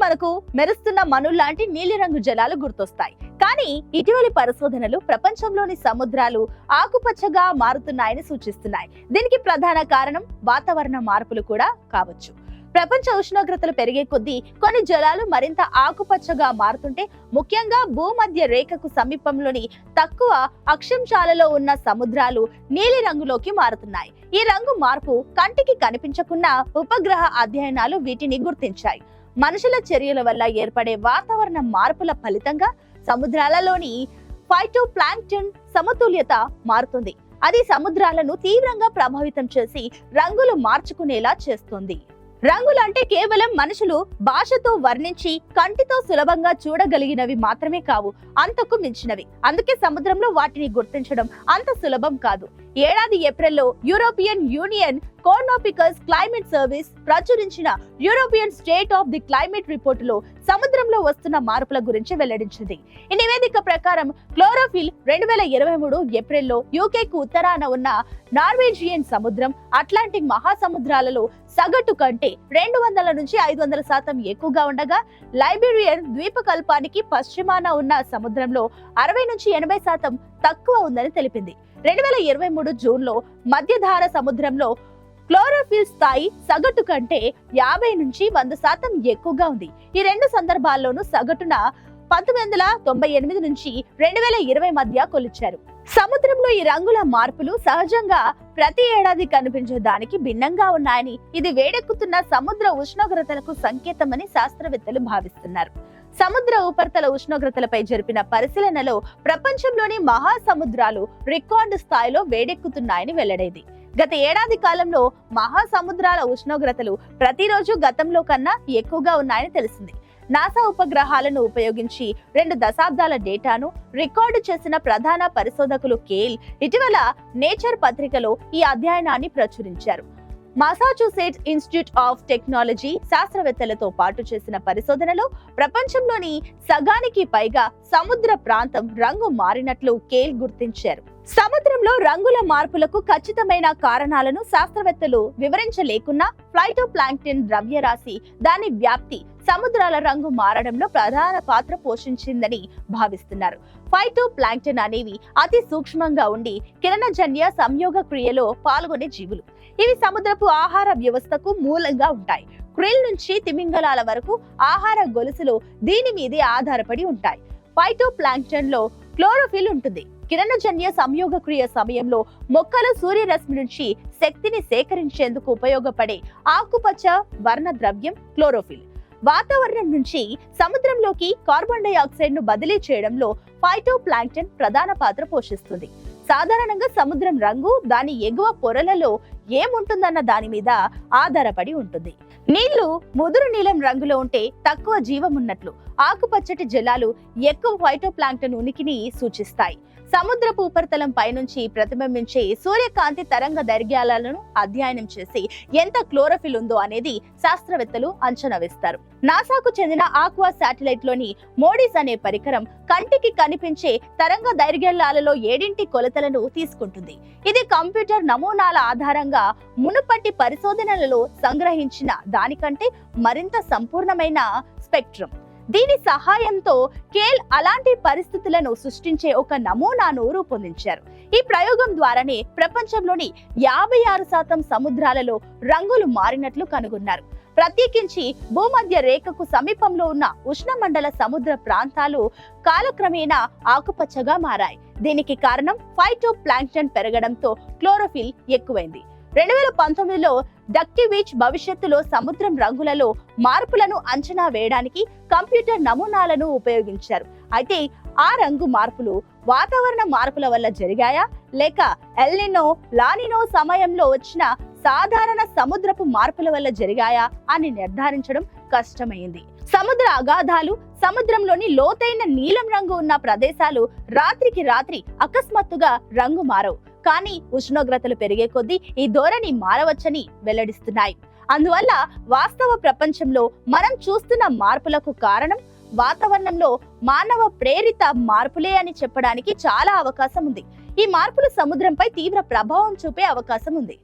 మనకు మెరుస్తున్న మనుల్లాంటి నీలిరంగు జలాలు గుర్తొస్తాయి. కానీ ఇటీవలి పరిశోధనలు ప్రపంచంలోని సముద్రాలు ఆకుపచ్చగా మారుతున్నాయని సూచిస్తున్నాయి. దీనికి ప్రధాన కారణం వాతావరణ మార్పులు కూడా కావచ్చు. ప్రపంచ ఉష్ణోగ్రతలు పెరిగే కొద్దీ కొన్ని జలాలు మరింత ఆకుపచ్చగా మారుతుంటే, ముఖ్యంగా భూమధ్య రేఖకు సమీపంలోని తక్కువ అక్షాంశాలలో ఉన్న సముద్రాలు నీలి రంగులోకి మారుతున్నాయి. ఈ రంగు మార్పు కంటికి కనిపించకున్న ఉపగ్రహ అధ్యయనాలు వీటిని గుర్తించాయి. మనుషుల చర్యల వల్ల ఏర్పడే వాతావరణ మార్పుల ఫలితంగా సముద్రాలలోని ఫైటోప్లాంక్టన్ సమతుల్యత మారుతుంది. అది సముద్రాలను తీవ్రంగా ప్రభావితం చేసి రంగులు మార్చుకునేలా చేస్తుంది. రంగులు అంటే కేవలం మనుషులు భాషతో వర్ణించి కంటితో సులభంగా చూడగలిగినవి మాత్రమే కావు, అంతకు మించినవి. అందుకే సముద్రంలో వాటిని గుర్తించడం అంత సులభం కాదు. ఏడాది ఏప్రిల్లో European union Copernicus climate service ప్రచురించిన European state of the climate రిపోర్టులో సముద్రంలో వస్తున్న మార్పుల గురించి వెల్లడించింది. ఈ నివేదిక ప్రకారం క్లోరోఫిల్ 2023 ఏప్రిల్లో యూకేకు ఉత్తరాన ఉన్న నార్వేజియన్ సముద్రం, అట్లాంటిక్ మహాసముద్రాలలో సగటు కంటే 200 నుంచి 500% ఎక్కువగా ఉండగా, లైబీరియన్ ద్వీపకల్పానికి పశ్చిమాన ఉన్న సముద్రంలో 60 నుంచి 80% తక్కువ ఉందని తెలిపింది. 2023 జూన్లో మధ్యధార సముద్రంలో క్లోరోఫిల్ స్థాయి సగటు కంటే 50 నుంచి 100% ఎక్కువగా ఉంది. ఈ రెండు సందర్భాల్లోనూ సగటున 1998 నుంచి 2020 మధ్య కొలిచారు. సముద్రంలో ఈ రంగుల మార్పులు సహజంగా ప్రతి ఏడాది కనిపించే దానికి భిన్నంగా ఉన్నాయని, ఇది వేడెక్కుతున్న సముద్ర ఉష్ణోగ్రతలకు సంకేతమని శాస్త్రవేత్తలు భావిస్తున్నారు. సముద్ర ఉపరితల ఉష్ణోగ్రతలపై జరిపిన పరిశీలనలో ప్రపంచంలోని మహాసముద్రాలు రికార్డు స్థాయిలో వేడెక్కుతున్నాయని వెల్లడైంది. గత ఏడాది కాలంలో మహాసముద్రాల ఉష్ణోగ్రతలు ప్రతిరోజు గతంలో కన్నా ఎక్కువగా ఉన్నాయని తెలిసింది. నాసా ఉపగ్రహాలను ఉపయోగించి 2 దశాబ్దాల డేటాను రికార్డు చేసిన ప్రధాన పరిశోధకులు కేల్ ఇటీవల నేచర్ పత్రికలో ఈ అధ్యయనాన్ని ప్రచురించారు. మసాచుసెట్స్ ఇన్స్టిట్యూట్ ఆఫ్ టెక్నాలజీ శాస్త్రవేత్తలతో పాటు చేసిన పరిశోధనలో ప్రపంచంలోని సగానికి పైగా సముద్ర ప్రాంతం రంగు మారినట్లు కేల్ గుర్తించారు. సముద్రంలో రంగుల మార్పులకు ఖచ్చితమైన కారణాలను శాస్త్రవేత్తలు వివరించలేకున్నా, ఫైటోప్లాంక్టన్ ద్రవ్యరాశి, దాని వ్యాప్తి సముద్రాల రంగు మారడంలో ప్రధాన పాత్ర పోషించిందని భావిస్తున్నారు. ఫైటోప్లాంక్టన్ అనేవి అతి సూక్ష్మంగా ఉండి కిరణజన్య సంయోగ క్రియలో పాల్గొనే జీవులు. ఇవి సముద్రపు ఆహార వ్యవస్థకు మూలంగా ఉంటాయి. క్రిల్ నుంచి తిమింగలాల వరకు ఆహార గొలుసులో దీని మీదే ఆధారపడి ఉంటాయి. ఫైటోప్లాంక్టన్ లో క్లోరోఫిల్ ఉంటుంది. కిరణజన్య సంయోగ క్రియ సమయంలో మొక్కలు సూర్యరశ్మి నుంచి శక్తిని సేకరించేందుకు ఉపయోగపడే ఆకుపచ్చ వర్ణ ద్రవ్యం క్లోరోఫిల్. వాతావరణం నుంచి సముద్రంలోకి కార్బన్ డైఆక్సైడ్ ను బదిలీ చేయడంలో ఫైటోప్లాంక్టన్ ప్రధాన పాత్ర పోషిస్తుంది. సాధారణంగా సముద్రం రంగు దాని ఎగువ పొరలలో ఏముంటుందన్న దాని మీద ఆధారపడి ఉంటుంది. నీళ్లు ముదురు నీలం రంగులో ఉంటే తక్కువ జీవం ఉన్నట్లు, ఆకుపచ్చటి జలాలు ఎక్కువ ఫైటోప్లాంక్టన్ ఉనికిని సూచిస్తాయి. సముద్రపు ఉపరితలం పైనుంచి ప్రతిబింబించే సూర్యకాంతి తరంగ దైర్ఘ్యాలను అధ్యయనం చేసి ఎంత క్లోరోఫిల్ ఉందో అనేది శాస్త్రవేత్తలు అంచనా వేస్తారు. నాసాకు చెందిన ఆక్వా శాటిలైట్ లోని మోడిస్ అనే పరికరం కంటికి కనిపించే తరంగ దైర్ఘ్యాలలో 7 కొలతలను తీసుకుంటుంది. ఇది కంప్యూటర్ నమూనాల ఆధారంగా మునుపటి పరిశోధనలలో సంగ్రహించిన దానికంటే మరింత సంపూర్ణమైన స్పెక్ట్రమ్. దీని సహాయంతో కేల్ అలాంటి పరిస్థితులను సృష్టించే ఒక నమూనాను రూపొందించారు. ఈ ప్రయోగం ద్వారానే ప్రపంచంలోని 56% సముద్రాలలో రంగులు మారినట్లు కనుగొన్నారు. ప్రత్యేకించి భూమధ్య రేఖకు సమీపంలో ఉన్న ఉష్ణమండల సముద్ర ప్రాంతాలు కాలక్రమేణా ఆకుపచ్చగా మారాయి. దీనికి కారణం ఫైటోప్లాంక్టన్ పెరగడంతో క్లోరోఫిల్ ఎక్కువైంది. 2019లో డక్టివిచ్ భవిష్యత్తులో సముద్రం రంగులలో మార్పులను అంచనా వేయడానికి కంప్యూటర్ నమూనాలను ఉపయోగించారు. అయితే ఆ రంగు మార్పులు వాతావరణ మార్పుల వల్ల జరిగాయా, లేక ఎల్నినో లానినో సమయంలో వచ్చిన సాధారణ సముద్రపు మార్పుల వల్ల జరిగాయా అని నిర్ధారించడం కష్టమైంది. సముద్ర అగాధాలు, సముద్రంలోని లోతైన నీలం రంగు ఉన్న ప్రదేశాలు రాత్రికి రాత్రి అకస్మాత్తుగా రంగు మారవు. కానీ ఉష్ణోగ్రతలు పెరిగే కొద్దీ ఈ ధోరణి మారవచ్చని వెల్లడిస్తున్నాయి. అందువల్ల వాస్తవ ప్రపంచంలో మనం చూస్తున్న మార్పులకు కారణం వాతావరణంలో మానవ ప్రేరిత మార్పులే అని చెప్పడానికి చాలా అవకాశం ఉంది. ఈ మార్పులు సముద్రంపై తీవ్ర ప్రభావం చూపే అవకాశం ఉంది.